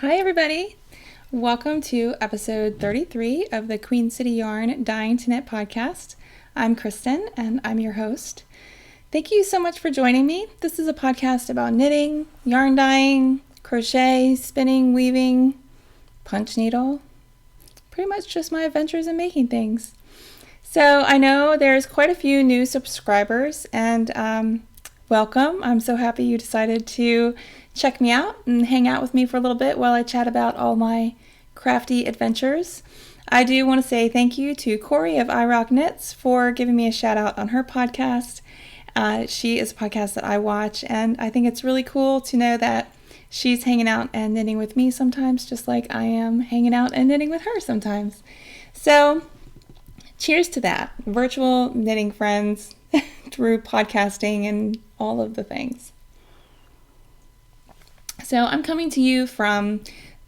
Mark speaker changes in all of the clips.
Speaker 1: Hi everybody! Welcome to episode 33 of the Queen City Yarn Dying to Knit podcast. I'm Kristen and I'm your host. Thank you so much for joining me. This is a podcast about knitting, yarn dyeing, crochet, spinning, weaving, punch needle, pretty much just my adventures in making things. So I know there's quite a few new subscribers and welcome. I'm so happy you decided to check me out and hang out with me for a little bit while I chat about all my crafty adventures. I do want to say thank you to Corey of I Rock Knits for giving me a shout out on her podcast. She is a podcast that I watch, and I think it's really cool to know that she's hanging out and knitting with me sometimes, just like I am hanging out and knitting with her sometimes. So cheers to that. Virtual knitting friends through podcasting and all of the things. So I'm coming to you from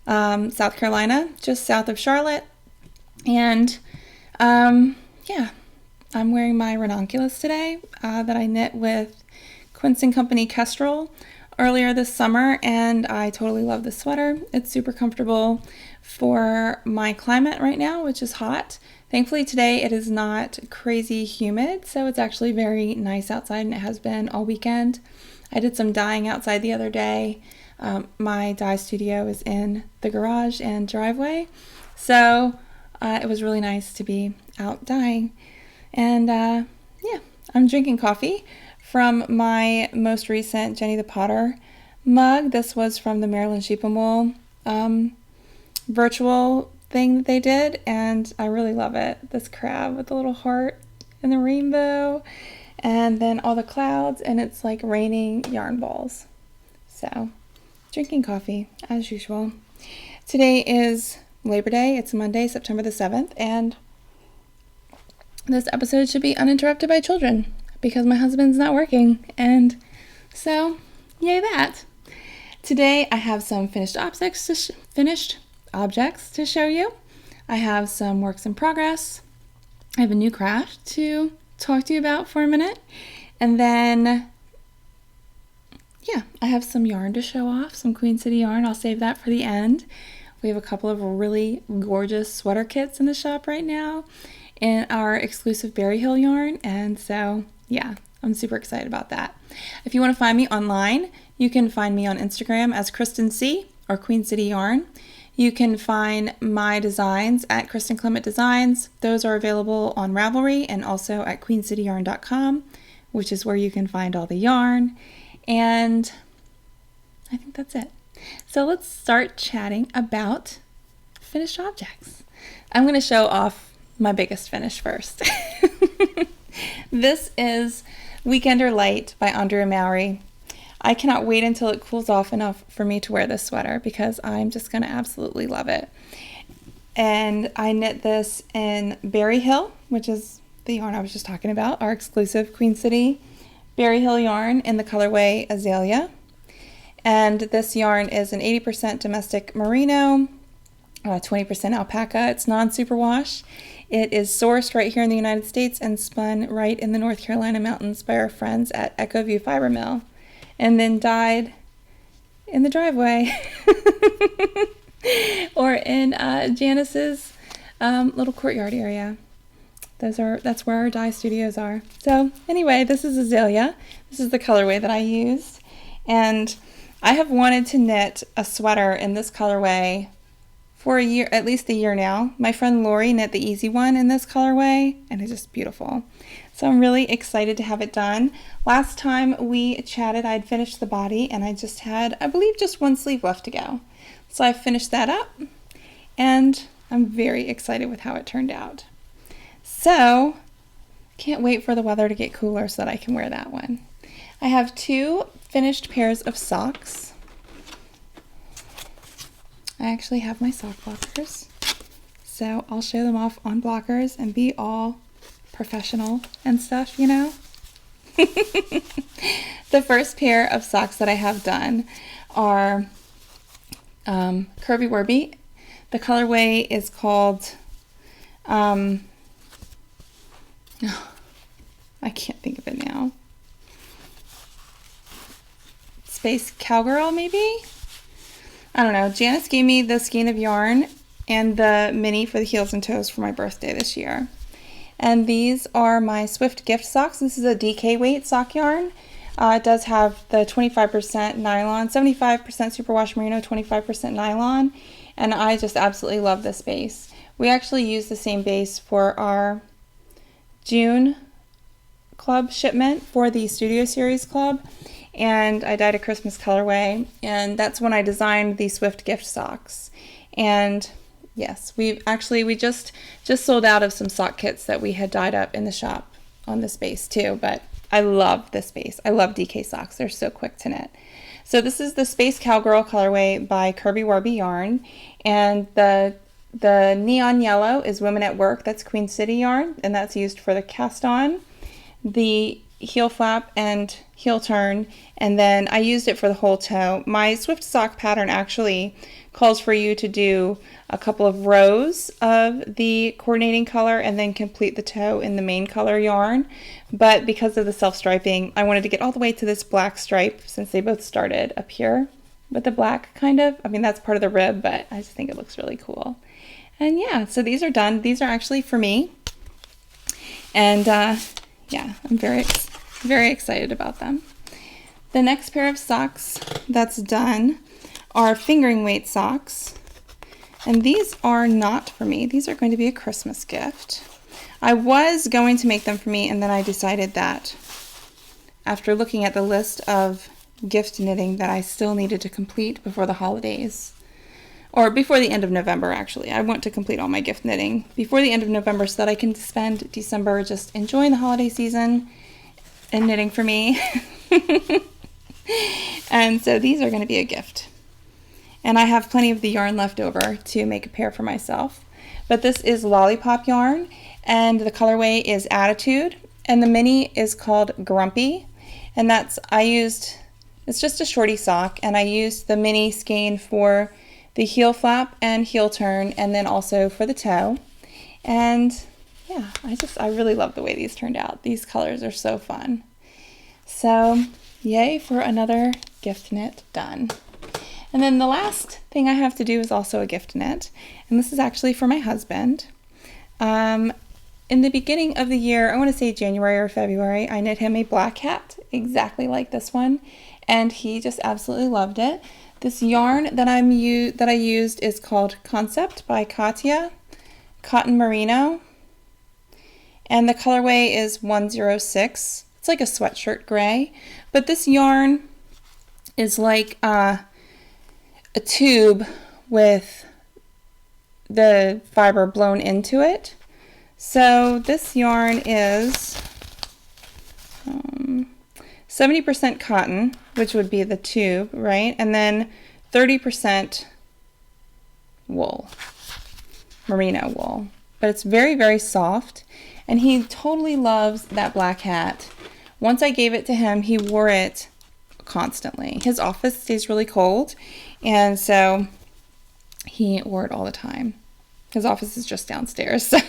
Speaker 1: South Carolina, just south of Charlotte. And I'm wearing my ranunculus today that I knit with Quince & Company Kestrel earlier this summer. And I totally love this sweater. It's super comfortable for my climate right now, which is hot. Thankfully today it is not crazy humid, so it's actually very nice outside, and it has been all weekend. I did some dyeing outside the other day. My dye studio is in the garage and driveway, so it was really nice to be out dyeing. And I'm drinking coffee from my most recent Jenny the Potter mug. This was from the Maryland Sheep and Wool virtual thing that they did, and I really love it. This crab with the little heart and the rainbow, and then all the clouds, and it's like raining yarn balls. So, drinking coffee as usual. Today is Labor Day. It's Monday, September the 7th, and this episode should be uninterrupted by children because my husband's not working, and so yay that. Today I have some finished objects to show you. I have some works in progress. I have a new craft to talk to you about for a minute, and then I have some yarn to show off, some Queen City yarn. I'll save that for the end. We have a couple of really gorgeous sweater kits in the shop right now in our exclusive Berry Hill yarn, and so I'm super excited about that. If you want to find me online, you can find me on Instagram as Kristen C or Queen City Yarn. You can find my designs at Kristen Clement Designs. Those are available on Ravelry and also at queencityyarn.com, which is where you can find all the yarn. And I think that's it. So let's start chatting about finished objects. I'm going to show off my biggest finish first. This is Weekender Light by Andrea Mowry. I cannot wait until it cools off enough for me to wear this sweater because I'm just going to absolutely love it. And I knit this in Berry Hill, which is the yarn I was just talking about, our exclusive Queen City Berry Hill yarn in the colorway Azalea. And this yarn is an 80% domestic merino, 20% alpaca. It's non-superwash. It is sourced right here in the United States and spun right in the North Carolina mountains by our friends at Echo View Fiber Mill, and then dyed in the driveway or in Janice's little courtyard area. That's where our dye studios are. So anyway, this is Azalea. This is the colorway that I used, and I have wanted to knit a sweater in this colorway for a year, at least a year now. My friend Lori knit the easy one in this colorway, and it's just beautiful. So I'm really excited to have it done. Last time we chatted, I'd finished the body, and I just had, I believe, just one sleeve left to go. So I finished that up, and I'm very excited with how it turned out. So can't wait for the weather to get cooler so that I can wear that one. I have two finished pairs of socks. I actually have my sock blockers, so I'll show them off on blockers and be all professional and stuff, you know. The first pair of socks that I have done are Curvy Werby. The colorway is called I can't think of it now. Space Cowgirl, maybe? I don't know. Janice gave me the skein of yarn and the mini for the heels and toes for my birthday this year. And these are my Swift gift socks. This is a DK weight sock yarn. It does have the 25% nylon, 75% superwash merino, 25% nylon. And I just absolutely love this base. We actually use the same base for our June club shipment for the Studio Series Club. And I dyed a Christmas colorway. And that's when I designed the Swift gift socks. And yes, we just sold out of some sock kits that we had dyed up in the shop on this base too, but I love this base. I love DK socks. They're so quick to knit. So this is the Space Cowgirl colorway by Kirby Warby Yarn, and the neon yellow is Women at Work. That's Queen City yarn, and that's used for the cast on, the heel flap and heel turn, and then I used it for the whole toe. My Swift sock pattern actually calls for you to do a couple of rows of the coordinating color and then complete the toe in the main color yarn. But because of the self-striping, I wanted to get all the way to this black stripe since they both started up here with the black kind of. I mean, that's part of the rib, but I just think it looks really cool. And yeah, so these are done. These are actually for me. And yeah, I'm very excited about them. The next pair of socks that's done are fingering weight socks. And these are not for me. These are going to be a Christmas gift. I was going to make them for me, and then I decided that after looking at the list of gift knitting that I still needed to complete before the holidays, or before the end of November actually. I want to complete all my gift knitting before the end of November so that I can spend December just enjoying the holiday season and knitting for me. And so these are going to be a gift. And I have plenty of the yarn left over to make a pair for myself. But this is Lollipop yarn, and the colorway is Attitude, and the mini is called Grumpy. And it's just a shorty sock, and I used the mini skein for the heel flap and heel turn, and then also for the toe. And yeah, I really love the way these turned out. These colors are so fun. So yay for another gift knit done. And then the last thing I have to do is also a gift knit, and this is actually for my husband. In the beginning of the year, I want to say January or February, I knit him a black hat, exactly like this one, and he just absolutely loved it. This yarn that I used is called Concept by Katya, Cotton Merino, and the colorway is 106. It's like a sweatshirt gray, but this yarn is like a tube with the fiber blown into it. So this yarn is 70% cotton, which would be the tube, right? And then 30% wool, merino wool. But it's very, very soft, and he totally loves that black hat. Once I gave it to him, he wore it constantly. His office stays really cold, and so he wore it all the time. His office is just downstairs, so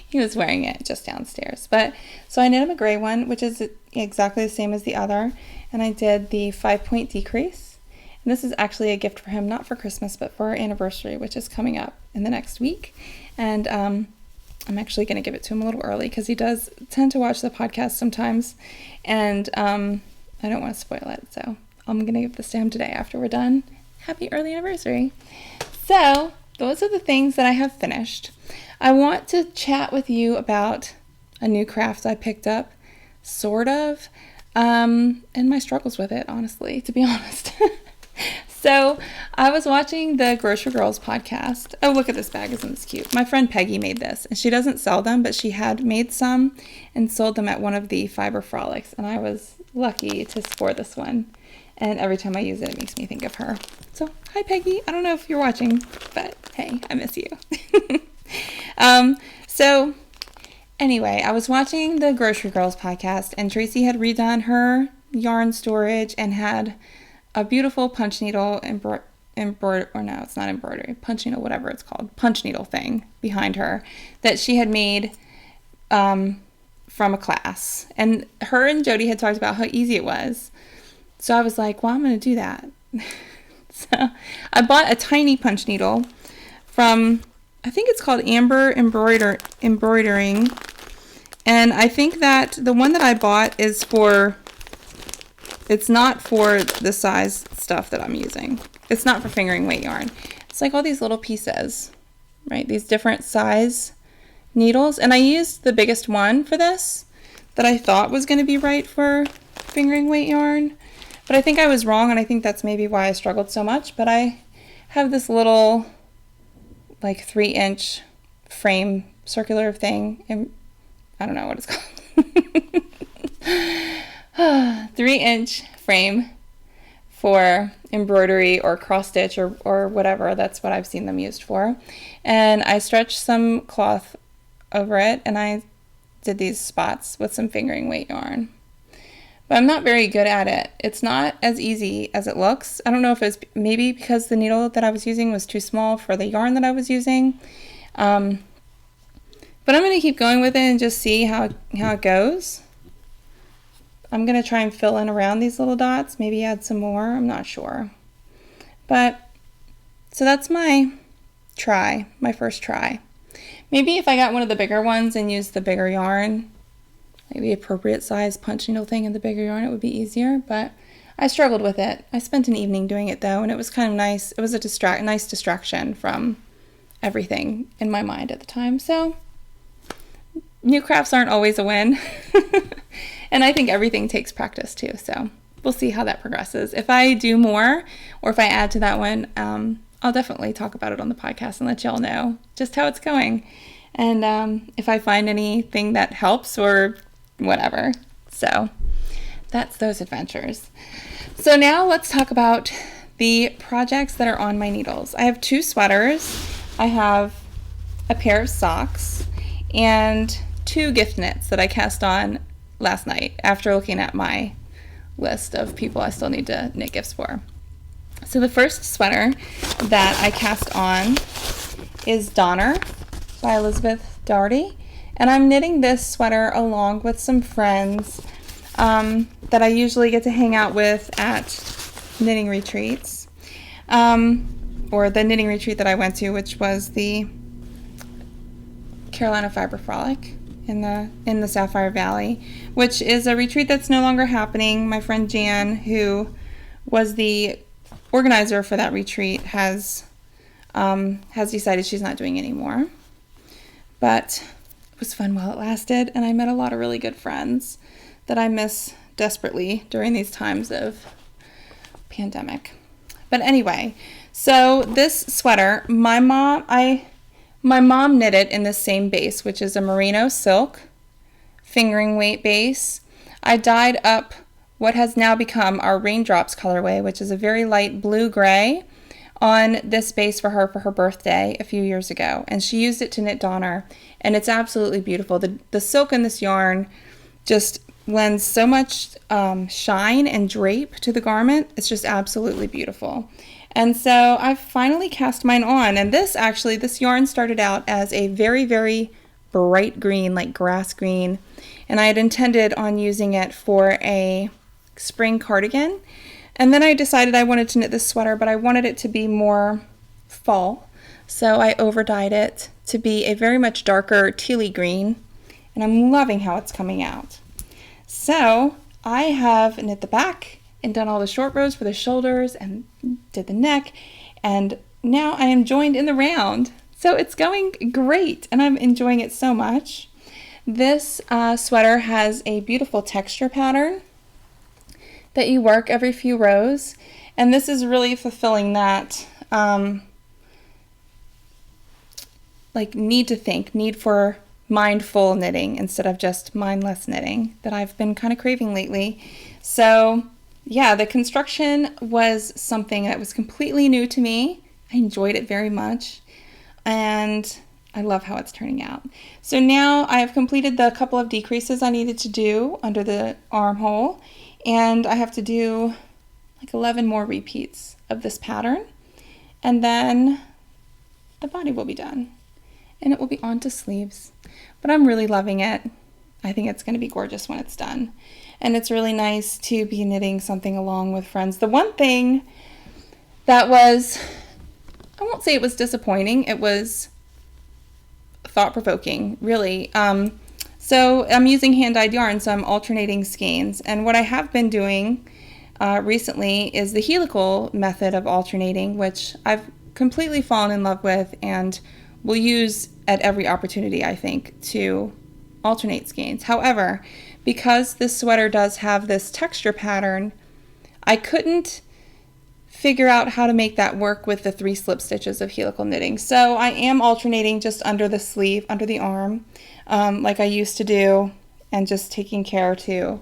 Speaker 1: he was wearing it just downstairs. But so I knit him a gray one, which is exactly the same as the other, and I did the 5-point decrease. And this is actually a gift for him, not for Christmas, but for our anniversary, which is coming up in the next week. And I'm actually going to give it to him a little early because he does tend to watch the podcast sometimes, and I don't want to spoil it, so I'm going to give this to him today after we're done. Happy early anniversary. So those are the things that I have finished. I want to chat with you about a new craft I picked up, sort of, and my struggles with it, honestly, to be honest. So I was watching the Grocery Girls podcast. Oh, look at this bag. Isn't this cute? My friend Peggy made this, and she doesn't sell them, but she had made some and sold them at one of the Fiber Frolics, and I was lucky to score this one. And every time I use it, it makes me think of her. So, hi, Peggy. I don't know if you're watching, but hey, I miss you. So anyway, I was watching the Grocery Girls podcast, and Tracy had redone her yarn storage and had a beautiful punch needle punch needle, whatever it's called, punch needle thing behind her that she had made from a class. And her and Jody had talked about how easy it was. So I was like, well, I'm going to do that. So I bought a tiny punch needle from, I think it's called Amber Embroidering. And I think that the one that I bought is it's not for the size stuff that I'm using. It's not for fingering weight yarn. It's like all these little pieces, right? These different size needles. And I used the biggest one for this that I thought was going to be right for fingering weight yarn. But I think I was wrong, and I think that's maybe why I struggled so much. But I have this little like 3-inch frame circular thing, and I don't know what it's called. 3-inch frame for embroidery or cross stitch or whatever. That's what I've seen them used for. And I stretched some cloth over it, and I did these spots with some fingering weight yarn. But I'm not very good at it. It's not as easy as it looks. I don't know if it's maybe because the needle that I was using was too small for the yarn that I was using. But I'm going to keep going with it and just see how it goes. I'm going to try and fill in around these little dots, maybe add some more, I'm not sure. But, so that's my first try. Maybe if I got one of the bigger ones and used the bigger yarn, like the appropriate size punch needle thing and the bigger yarn, it would be easier, but I struggled with it. I spent an evening doing it though, and it was kind of nice. It was a nice distraction from everything in my mind at the time. So, new crafts aren't always a win. And I think everything takes practice too, so we'll see how that progresses. If I do more, or if I add to that one, I'll definitely talk about it on the podcast and let y'all know just how it's going. And if I find anything that helps or whatever. So that's those adventures. So now let's talk about the projects that are on my needles. I have 2 sweaters. I have a pair of socks and 2 gift knits that I cast on last night after looking at my list of people I still need to knit gifts for. So the first sweater that I cast on is Donner by Elizabeth Doherty, and I'm knitting this sweater along with some friends that I usually get to hang out with at knitting retreats, or the knitting retreat that I went to, which was the Carolina Fiber Frolic in the Sapphire Valley, which is a retreat that's no longer happening. My friend Jan, who was the organizer for that retreat, has decided she's not doing anymore. But it was fun while it lasted, and I met a lot of really good friends that I miss desperately during these times of pandemic. But anyway, so this sweater, my mom knit it in the same base, which is a merino silk fingering weight base. I dyed up what has now become our Raindrops colorway, which is a very light blue-gray, on this base for her birthday a few years ago. And she used it to knit Donner, and it's absolutely beautiful. The silk in this yarn just lends so much shine and drape to the garment. It's just absolutely beautiful. And so I finally cast mine on, and this yarn started out as a very, very bright green, like grass green, and I had intended on using it for a spring cardigan. And then I decided I wanted to knit this sweater, but I wanted it to be more fall, so I over-dyed it to be a very much darker tealy green, and I'm loving how it's coming out. So I have knit the back and done all the short rows for the shoulders and did the neck, and now I am joined in the round. So it's going great, and I'm enjoying it so much. This sweater has a beautiful texture pattern that you work every few rows, and this is really fulfilling that need for mindful knitting instead of just mindless knitting that I've been kind of craving lately. So yeah, the construction was something that was completely new to me. I enjoyed it very much, and I love how it's turning out. So now I have completed the couple of decreases I needed to do under the armhole, and I have to do like 11 more repeats of this pattern, and then the body will be done, and it will be on to sleeves. But I'm really loving it. I think it's going to be gorgeous when it's done. And it's really nice to be knitting something along with friends. The one thing that was, I won't say it was disappointing. It was thought-provoking, really. So I'm using hand-dyed yarn, so I'm alternating skeins. And what I have been doing recently is the helical method of alternating, which I've completely fallen in love with and will use at every opportunity, I think, to alternate skeins. However, because this sweater does have this texture pattern, I couldn't figure out how to make that work with the 3 slip stitches of helical knitting. So I am alternating just under the sleeve, under the arm, like I used to do, and just taking care to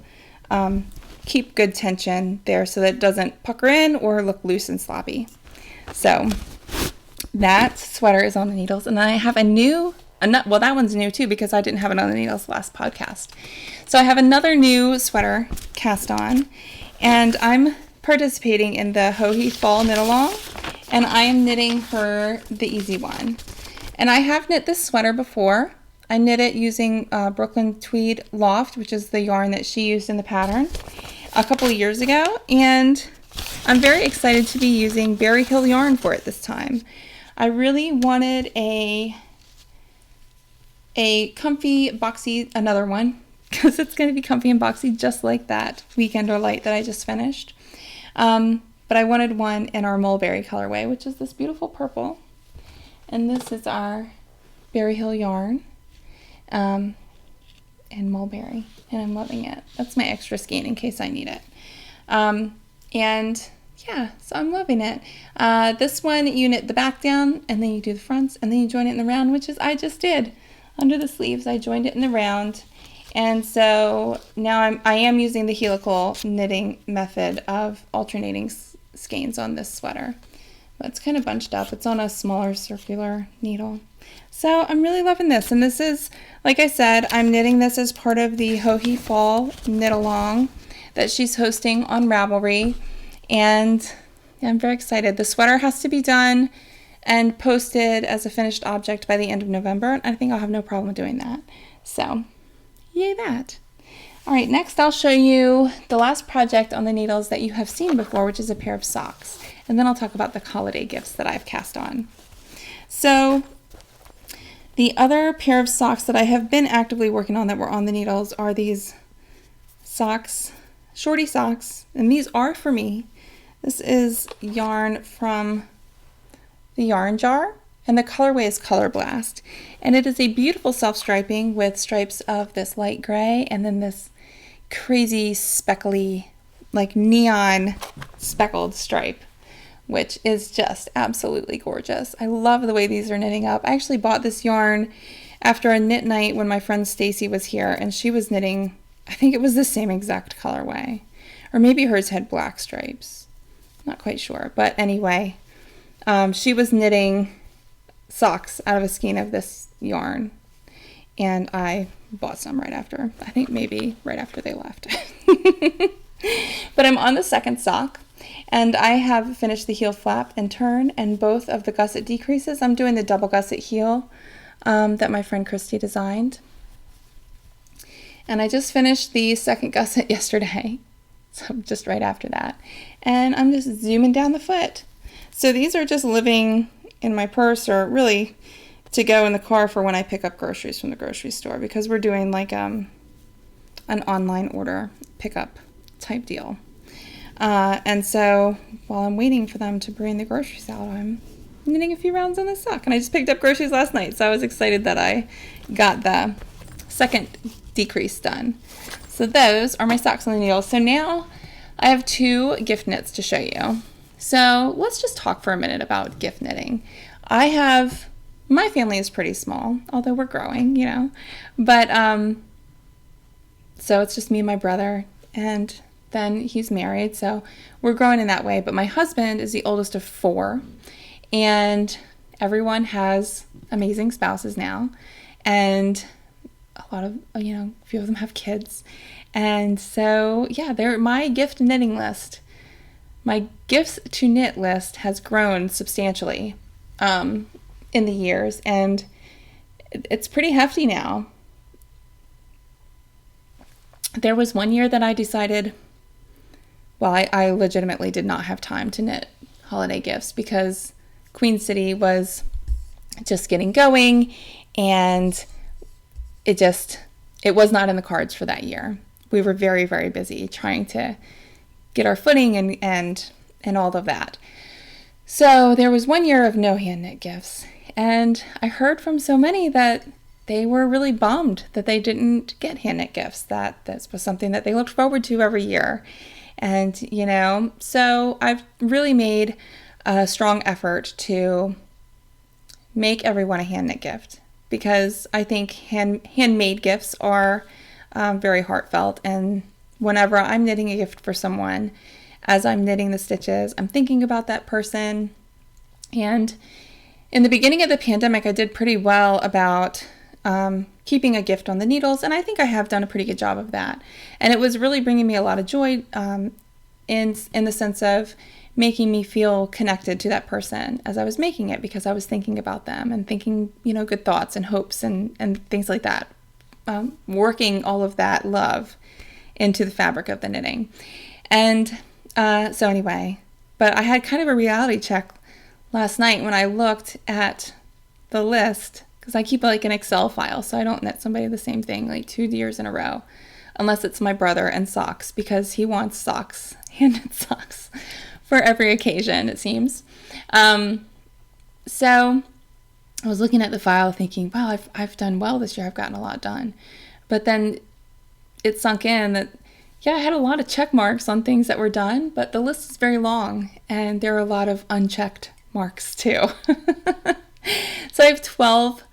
Speaker 1: keep good tension there so that it doesn't pucker in or look loose and sloppy. So that sweater is on the needles, and I have a new, well, that one's new too because I didn't have it on the needles last podcast. So I have another new sweater cast on, and I'm participating in the Hohi Fall Knit Along, and I am knitting her the easy one. And I have knit this sweater before. I knit it using Brooklyn Tweed Loft, which is the yarn that she used in the pattern, a couple of years ago, and I'm very excited to be using Berry Hill yarn for it this time. I really wanted a comfy, boxy, another one, because it's going to be comfy and boxy just like that Weekender Light that I just finished. But I wanted one in our mulberry colorway, which is this beautiful purple. And this is our Berry Hill yarn in mulberry, and I'm loving it. That's my extra skein in case I need it. And yeah, so I'm loving it. This one, you knit the back down, and then you do the fronts, and then you join it in the round, which is I just did. Under the sleeves, I joined it in the round. And so now I am using the helical knitting method of alternating skeins on this sweater. But it's kind of bunched up. It's on a smaller circular needle. So I'm really loving this. And this is, like I said, I'm knitting this as part of the Hohi Fall Knit Along that she's hosting on Ravelry. And yeah, I'm very excited. The sweater has to be done and posted as a finished object by the end of November. And I think I'll have no problem doing that. So yay that. All right, next I'll show you the last project on the needles that you have seen before, which is a pair of socks. And then I'll talk about the holiday gifts that I've cast on. So the other pair of socks that I have been actively working on that were on the needles are these socks, shorty socks, and these are for me. This is yarn from the Yarn Jar, and the colorway is Color Blast. And it is a beautiful self-striping with stripes of this light gray and then this crazy speckly, like neon speckled stripe, which is just absolutely gorgeous. I love the way these are knitting up. I actually bought this yarn after a knit night when my friend Stacy was here, and she was knitting, I think it was the same exact colorway, or maybe hers had black stripes. Not quite sure, but anyway, she was knitting socks out of a skein of this yarn, and I bought some right after. I think maybe right after they left. But I'm on the second sock, and I have finished the heel flap and turn and both of the gusset decreases. I'm doing the double gusset heel that my friend Christy designed, and I just finished the second gusset yesterday, so just right after that, and I'm just zooming down the foot. So these are just living in my purse, or really to go in the car for when I pick up groceries from the grocery store, because we're doing like an online order pickup type deal. And so while I'm waiting for them to bring the groceries out, I'm knitting a few rounds on this sock. And I just picked up groceries last night, so I was excited that I got the second decrease done. So those are my socks on the needle. So now I have 2 gift knits to show you. So let's just talk for a minute about gift knitting. My family is pretty small, although we're growing, you know, but so it's just me and my brother, and then he's married, so we're growing in that way. But my husband is the oldest of 4, and everyone has amazing spouses now, and a lot of, a few of them have kids. And so, yeah, they're my gift knitting list. My gifts to knit list has grown substantially in the years, and it's pretty hefty now. There was one year that I decided, well, I legitimately did not have time to knit holiday gifts because Queen City was just getting going, and it was not in the cards for that year. We were very, very busy trying to get our footing and all of that. So there was 1 year of no hand knit gifts, and I heard from so many that they were really bummed that they didn't get hand knit gifts, that this was something that they looked forward to every year. And, so I've really made a strong effort to make everyone a hand knit gift, because I think handmade gifts are very heartfelt. And whenever I'm knitting a gift for someone, as I'm knitting the stitches, I'm thinking about that person. And in the beginning of the pandemic, I did pretty well about keeping a gift on the needles, and I think I have done a pretty good job of that. And it was really bringing me a lot of joy in the sense of making me feel connected to that person as I was making it, because I was thinking about them and thinking, good thoughts and hopes and things like that, working all of that love into the fabric of the knitting. And so anyway, but I had kind of a reality check last night when I looked at the list, because I keep like an Excel file, so I don't knit somebody the same thing like 2 years in a row, unless it's my brother and socks, because he wants socks, hand-knit socks, for every occasion, it seems. So I was looking at the file thinking, wow, I've done well this year. I've gotten a lot done. But then it sunk in that, yeah, I had a lot of check marks on things that were done, but the list is very long, and there are a lot of unchecked marks too. So I have 12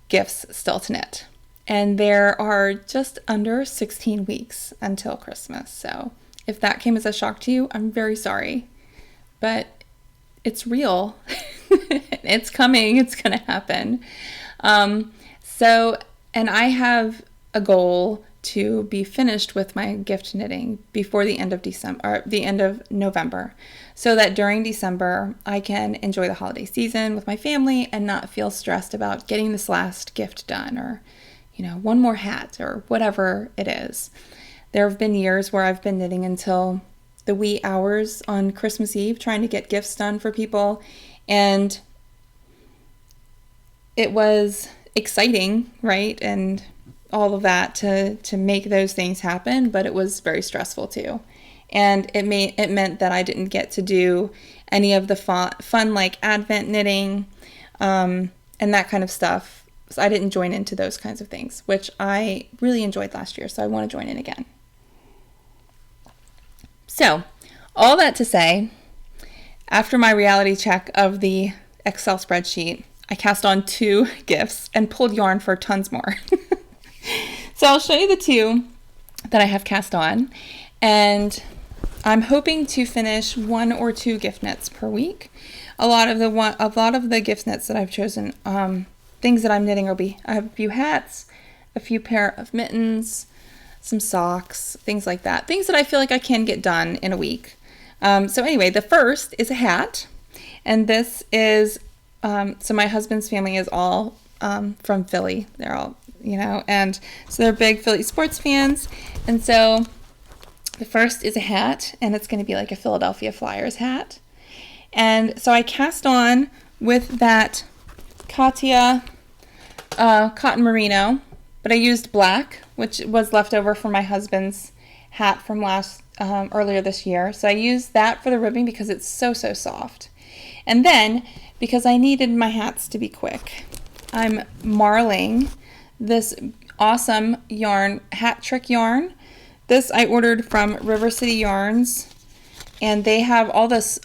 Speaker 1: gifts still to knit, and there are just under 16 weeks until Christmas. So if that came as a shock to you, I'm very sorry, but it's real. It's coming. It's going to happen. And I have a goal to be finished with my gift knitting before the end of December, or the end of November, so that during December I can enjoy the holiday season with my family and not feel stressed about getting this last gift done, or one more hat, or whatever it is. There have been years where I've been knitting until the wee hours on Christmas Eve trying to get gifts done for people, and it was exciting, right? And all of that to make those things happen, but it was very stressful too. And it meant that I didn't get to do any of the fun like Advent knitting and that kind of stuff. So I didn't join into those kinds of things, which I really enjoyed last year, so I want to join in again. So all that to say, after my reality check of the Excel spreadsheet, I cast on 2 gifts and pulled yarn for tons more. So I'll show you the 2 that I have cast on, and I'm hoping to finish 1 or 2 gift knits per week. A lot of the gift knits that I've chosen, things that I'm knitting I have a few hats, a few pair of mittens, some socks, things like that. Things that I feel like I can get done in a week. So anyway, the first is a hat, and this is so my husband's family is all from Philly. They're all and so they're big Philly sports fans. And so the first is a hat, and it's going to be like a Philadelphia Flyers hat. And so I cast on with that Katya cotton merino, but I used black, which was left over from my husband's hat from earlier this year. So I used that for the ribbing because it's so soft. And then, because I needed my hats to be quick, I'm marling this awesome yarn, hat trick yarn. This I ordered from River City Yarns, and they have all this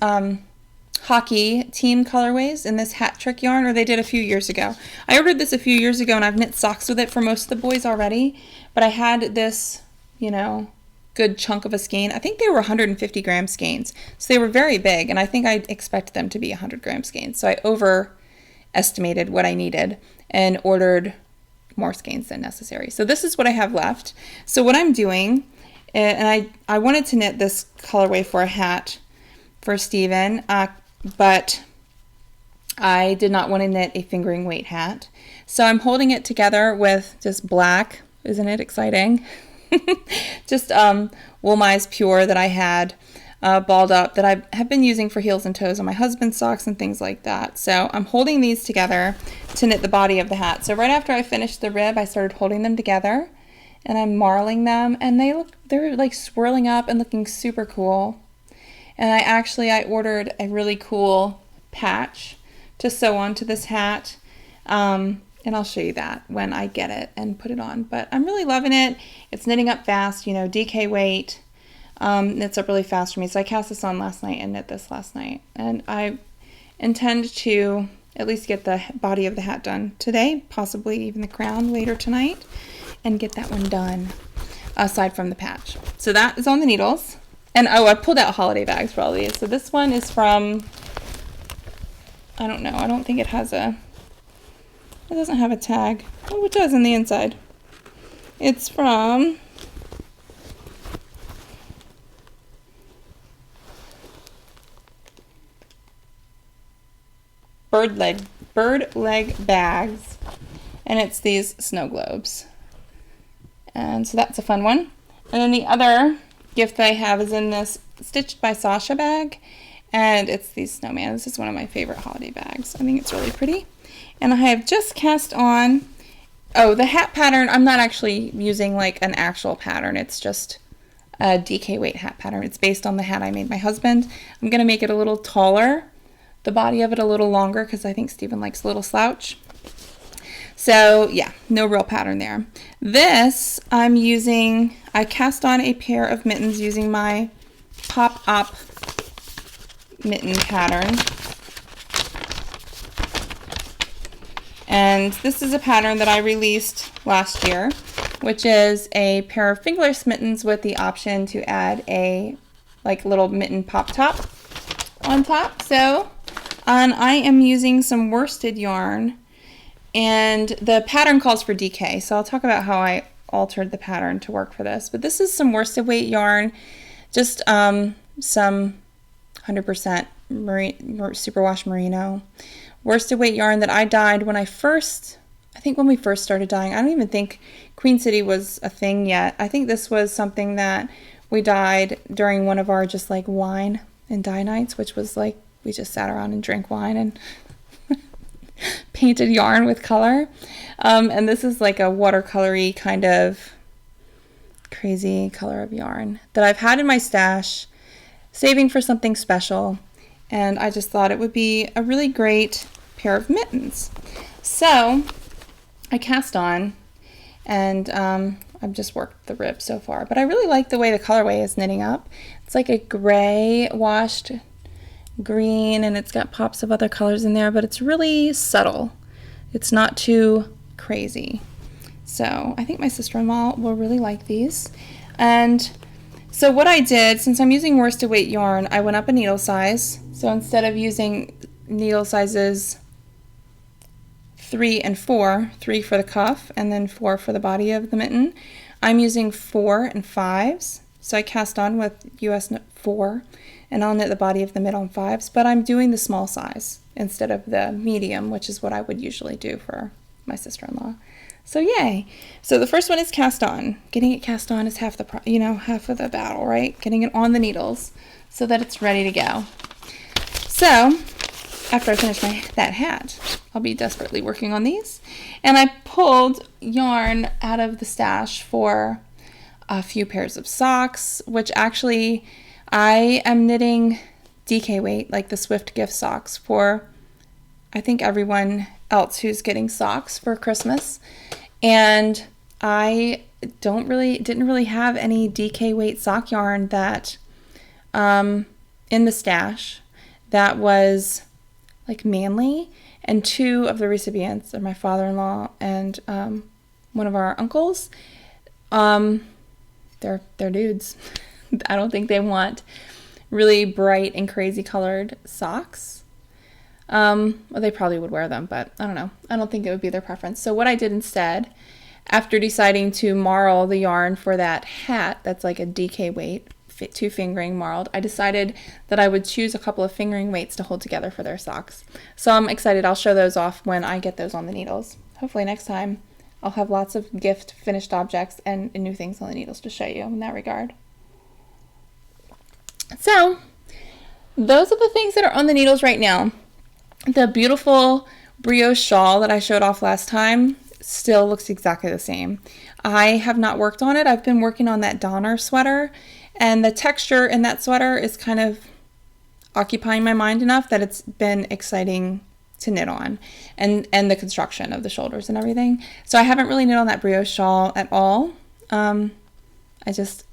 Speaker 1: hockey team colorways in this hat trick yarn, or they did a few years ago. I ordered this a few years ago, and I've knit socks with it for most of the boys already, but I had this, good chunk of a skein. I think they were 150 gram skeins, so they were very big, and I think I expected them to be 100 gram skeins, so I overestimated what I needed and ordered more skeins than necessary. So this is what I have left. So what I'm doing, and I wanted to knit this colorway for a hat for Steven, but I did not want to knit a fingering weight hat. So I'm holding it together with just black. Isn't it exciting? Just Wool Mize Pure that I had balled up that I have been using for heels and toes on my husband's socks and things like that. So I'm holding these together to knit the body of the hat. So right after I finished the rib, I started holding them together and I'm marling them, and they're like swirling up and looking super cool. And I ordered a really cool patch to sew onto this hat. And I'll show you that when I get it and put it on. But I'm really loving it. It's knitting up fast, DK weight. Knits up really fast for me. So I cast this on last night and knit this last night. And I intend to at least get the body of the hat done today, possibly even the crown later tonight, and get that one done aside from the patch. So that is on the needles. And I pulled out holiday bags for all these. So this one is from, I don't know, I don't think it doesn't have a tag. Oh, it does on the inside. It's from Bird Leg Bags, and it's these snow globes. And so that's a fun one. And then the other gift that I have is in this Stitched by Sasha bag, and it's these snowman. This is one of my favorite holiday bags. I think it's really pretty. And I have just cast on, the hat pattern. I'm not actually using like an actual pattern. It's just a DK weight hat pattern. It's based on the hat I made my husband. I'm going to make it a little taller, the body of it a little longer, because I think Stephen likes a little slouch. So yeah, no real pattern there. This I cast on a pair of mittens using my pop-up mitten pattern. And this is a pattern that I released last year, which is a pair of fingerless mittens with the option to add a little mitten pop top on top. So, and I am using some worsted yarn, and the pattern calls for DK. So I'll talk about how I altered the pattern to work for this. But this is some worsted weight yarn, just some 100% superwash merino worsted weight yarn that I dyed when we first started dyeing. I don't even think Queen City was a thing yet. I think this was something that we dyed during one of our just like wine and dye nights, which was like we just sat around and drank wine and painted yarn with color. And this is like a watercolory kind of crazy color of yarn that I've had in my stash, saving for something special. And I just thought it would be a really great pair of mittens. So I cast on, and I've just worked the rib so far. But I really like the way the colorway is knitting up. It's like a gray washed green, and it's got pops of other colors in there, but it's really subtle. It's not too crazy. So I think my sister-in-law will really like these. And so what I did, since I'm using worsted weight yarn, I went up a needle size. So instead of using needle sizes 3 and 4, 3 for the cuff and then 4 for the body of the mitten, I'm using 4 and 5s. So I cast on with US 4, and I'll knit the body of the mitten on 5s, but I'm doing the small size instead of the medium, which is what I would usually do for my sister-in-law. So yay. So the first one is cast on. Getting it cast on is half of the battle, right? Getting it on the needles so that it's ready to go. So after I finish that hat, I'll be desperately working on these. And I pulled yarn out of the stash for a few pairs of socks, which actually I am knitting DK weight, like the Swift gift socks, for I think everyone else who's getting socks for Christmas. And I didn't really have any DK weight sock yarn that in the stash that was like manly, and 2 of the recipients are my father-in-law and one of our uncles. They're dudes. I don't think they want really bright and crazy colored socks. Well, they probably would wear them, but I don't know. I don't think it would be their preference. So what I did instead, after deciding to marl the yarn for that hat that's like a DK weight, 2 fingering marled, I decided that I would choose a couple of fingering weights to hold together for their socks. So I'm excited. I'll show those off when I get those on the needles. Hopefully next time I'll have lots of gift finished objects and new things on the needles to show you in that regard. So those are the things that are on the needles right now. The beautiful brioche shawl that I showed off last time still looks exactly the same. I have not worked on it. I've been working on that Donner sweater, and the texture in that sweater is kind of occupying my mind enough that it's been exciting to knit on, and the construction of the shoulders and everything. So I haven't really knit on that brioche shawl at all. It just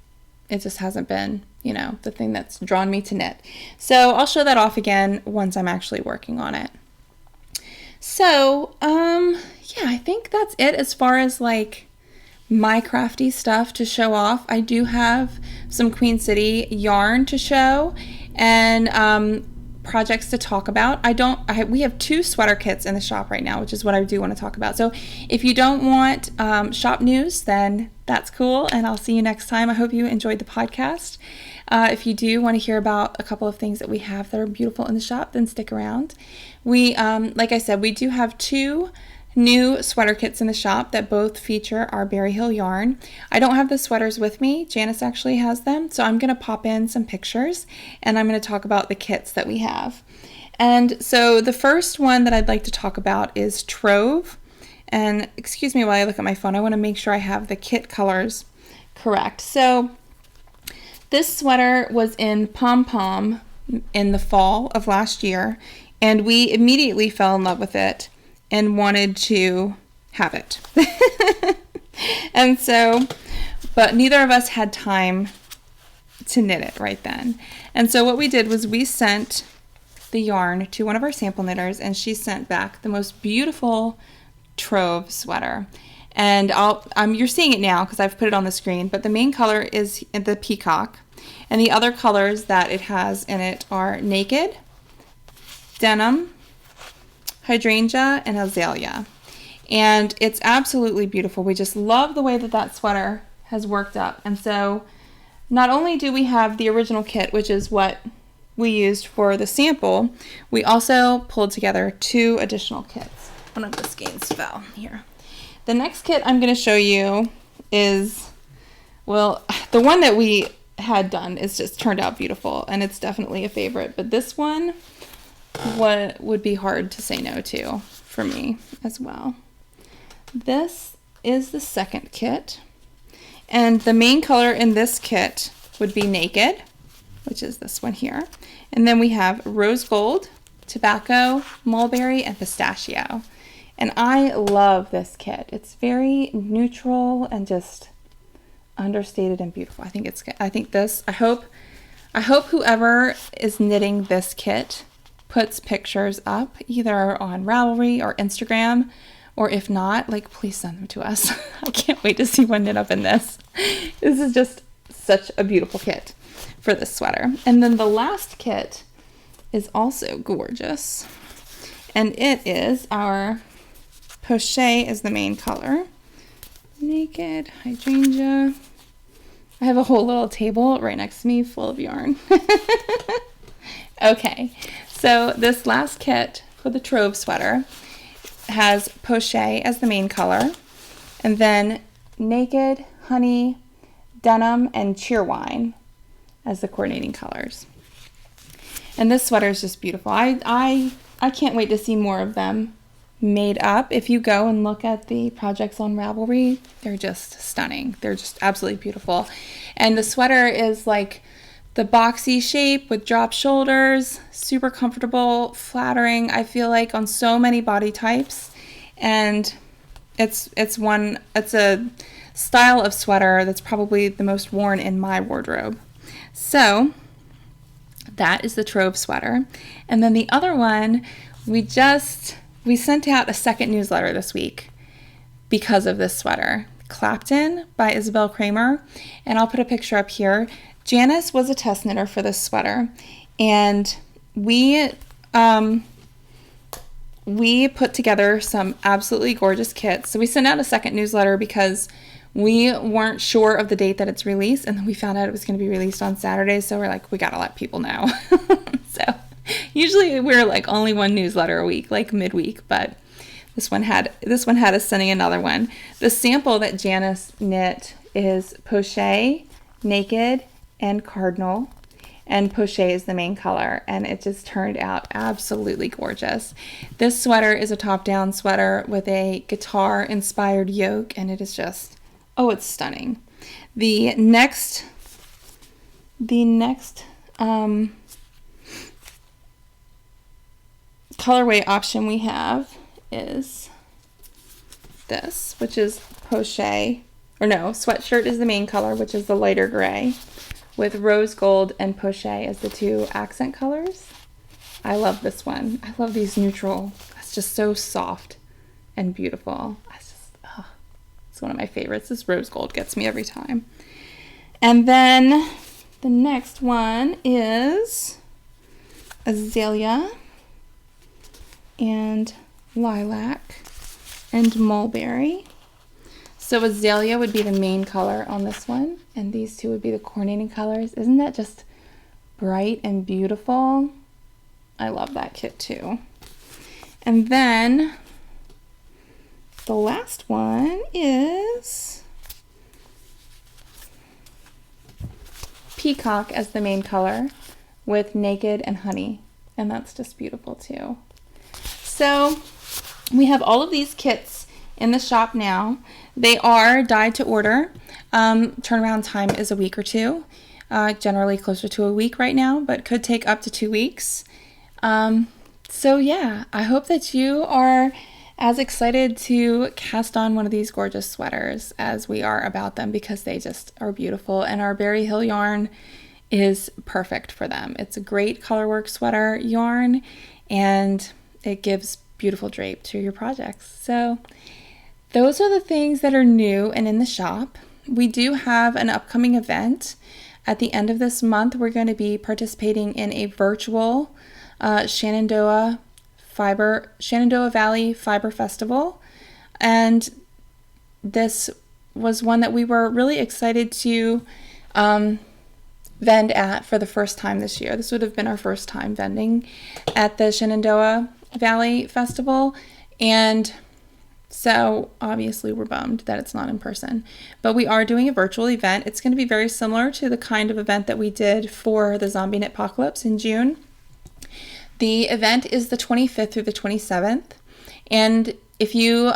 Speaker 1: hasn't been, the thing that's drawn me to knit. So I'll show that off again once I'm actually working on it. So, yeah, I think that's it as far as like my crafty stuff to show off. I do have some Queen City yarn to show and projects to talk about. We have 2 sweater kits in the shop right now, which is what I do want to talk about. So if you don't want shop news, then that's cool, and I'll see you next time. I hope you enjoyed the podcast. If you do want to hear about a couple of things that we have that are beautiful in the shop, then stick around. We, like I said, we do have 2 new sweater kits in the shop that both feature our Berry Hill yarn. I don't have the sweaters with me. Janice actually has them, so I'm going to pop in some pictures and I'm going to talk about the kits that we have. And so the first one that I'd like to talk about is Trove. And excuse me while I look at my phone, I want to make sure I have the kit colors correct. So this sweater was in Pom Pom in the fall of last year, and we immediately fell in love with it and wanted to have it. And so, but neither of us had time to knit it right then. And so what we did was we sent the yarn to one of our sample knitters, and she sent back the most beautiful Trove sweater. And you're seeing it now because I've put it on the screen, but the main color is the peacock, and the other colors that it has in it are naked, denim, hydrangea, and azalea. And it's absolutely beautiful. We just love the way that sweater has worked up. And so not only do we have the original kit, which is what we used for the sample, we also pulled together 2 additional kits. One of the skeins fell here. The next kit I'm going to show you is, well, the one that we had done is just turned out beautiful, and it's definitely a favorite. But this one, what would be hard to say no to for me as well. This is the second kit, and the main color in this kit would be naked, which is this one here, and then we have rose gold, tobacco, mulberry, and pistachio. And I love this kit. It's very neutral and just understated and beautiful. I think it's good. I hope whoever is knitting this kit puts pictures up either on Ravelry or Instagram, or if not, please send them to us. I can't wait to see one knit up in this. This is just such a beautiful kit for this sweater. And then the last kit is also gorgeous, and it is our Poche is the main color. Naked, hydrangea. I have a whole little table right next to me full of yarn. Okay, so this last kit for the Trove sweater has Poche as the main color, and then naked, honey, denim, and cheerwine as the coordinating colors. And this sweater is just beautiful. I can't wait to see more of them made up. If you go and look at the projects on Ravelry, they're just stunning. They're just absolutely beautiful. And the sweater is like the boxy shape with drop shoulders, super comfortable, flattering, I feel like, on so many body types. And it's a style of sweater that's probably the most worn in my wardrobe. So that is the Trove sweater. And then the other one, we sent out a second newsletter this week because of this sweater. Clapton by Isabel Kramer, and I'll put a picture up here. Janice was a test knitter for this sweater, and we put together some absolutely gorgeous kits. So we sent out a second newsletter because we weren't sure of the date that it's released, and then we found out it was going to be released on Saturday, so we're like, we gotta let people know. So usually we're only one newsletter a week, midweek, but this one had us sending another one. The sample that Janice knit is Poche, naked, and cardinal, and poché is the main color, and it just turned out absolutely gorgeous. This sweater is a top-down sweater with a guitar-inspired yoke, and it is just, oh, it's stunning. The next colorway option we have is this, which is poché, or no, sweatshirt is the main color, which is the lighter gray, with rose gold and poché as the two accent colors. I love this one. I love these neutral. It's just so soft and beautiful. It's one of my favorites. This rose gold gets me every time. And then the next one is azalea and lilac and mulberry. So azalea would be the main color on this one, and these two would be the coordinating colors. Isn't that just bright and beautiful? I love that kit too. And then the last one is peacock as the main color with naked and honey, and that's just beautiful too. So we have all of these kits in the shop now. They are dyed to order. Turnaround time is a week or two, generally closer to a week right now, but could take up to 2 weeks. So yeah, I hope that you are as excited to cast on one of these gorgeous sweaters as we are about them, because they just are beautiful, and our Berry Hill yarn is perfect for them. It's a great colorwork sweater yarn, and it gives beautiful drape to your projects. So those are the things that are new and in the shop. We do have an upcoming event. At the end of this month, we're going to be participating in a virtual Shenandoah Valley Fiber Festival. And this was one that we were really excited to vend at for the first time this year. This would have been our first time vending at the Shenandoah Valley Festival, and so obviously we're bummed that it's not in person, but we are doing a virtual event. It's going to be very similar to the kind of event that we did for the Zombie Knitpocalypse in June. The event is the 25th through the 27th, and if you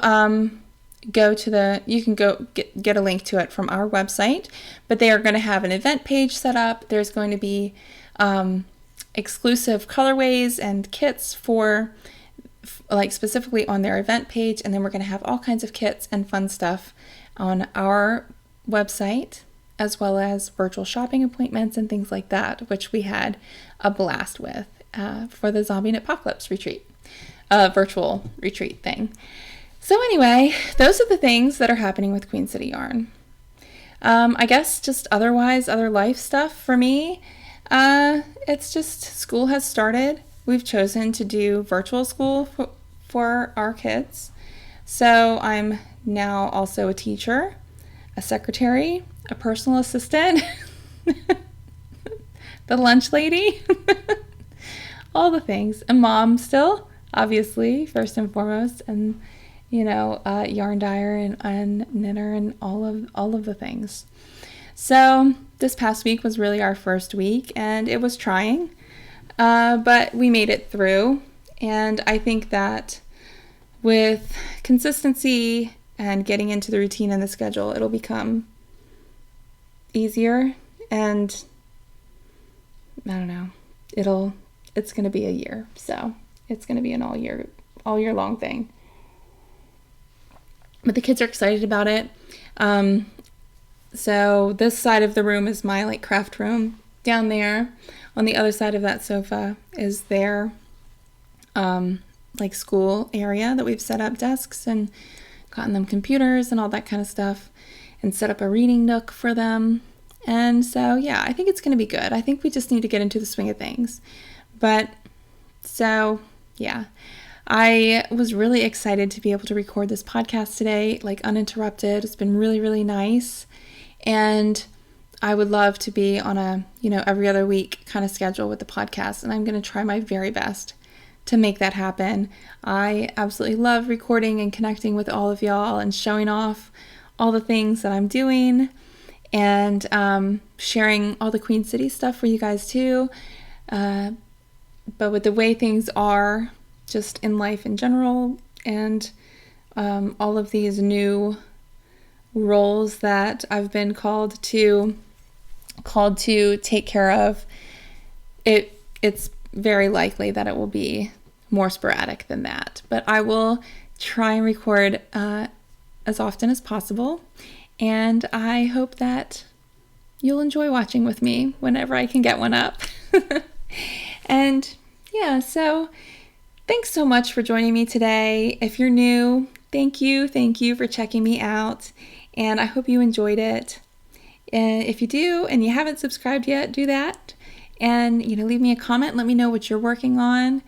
Speaker 1: go to you can go get a link to it from our website, but they are going to have an event page set up. There's going to be exclusive colorways and kits for like specifically on their event page, and then we're going to have all kinds of kits and fun stuff on our website, as well as virtual shopping appointments and things like that, which we had a blast with for the Zombie Knitpocalypse retreat, virtual retreat thing. So anyway, those are the things that are happening with Queen City Yarn. I guess just other life stuff for me. It's just school has started. We've chosen to do virtual school for our kids. So I'm now also a teacher, a secretary, a personal assistant, the lunch lady, all the things. A mom still, obviously, first and foremost, and yarn dyer and knitter and all of the things. So this past week was really our first week, and it was trying, but we made it through. And I think that with consistency and getting into the routine and the schedule, it'll become easier, and I don't know, it's going to be a year. So it's going to be an all year long thing. But the kids are excited about it. So this side of the room is my craft room. Down there on the other side of that sofa is their school area that we've set up desks and gotten them computers and all that kind of stuff, and set up a reading nook for them. And so, yeah, I think it's going to be good. I think we just need to get into the swing of things. But so, yeah, I was really excited to be able to record this podcast today, uninterrupted. It's been really, really nice. And I would love to be on a, every other week kind of schedule with the podcast. And I'm going to try my very best to make that happen. I absolutely love recording and connecting with all of y'all and showing off all the things that I'm doing. and sharing all the Queen City stuff for you guys too. But with the way things are just in life in general, and all of these new roles that I've been called to take care of, it's very likely that it will be more sporadic than that. But I will try and record as often as possible, and I hope that you'll enjoy watching with me whenever I can get one up. And yeah, so thanks so much for joining me today. If you're new, thank you for checking me out, and I hope you enjoyed it. If you do and you haven't subscribed yet, do that, and leave me a comment. Let me know what you're working on.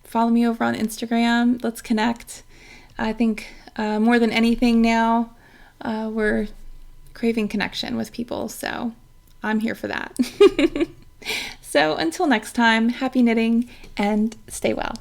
Speaker 1: Follow me over on Instagram. Let's connect. I think more than anything now, we're craving connection with people, so I'm here for that. So until next time, happy knitting and stay well.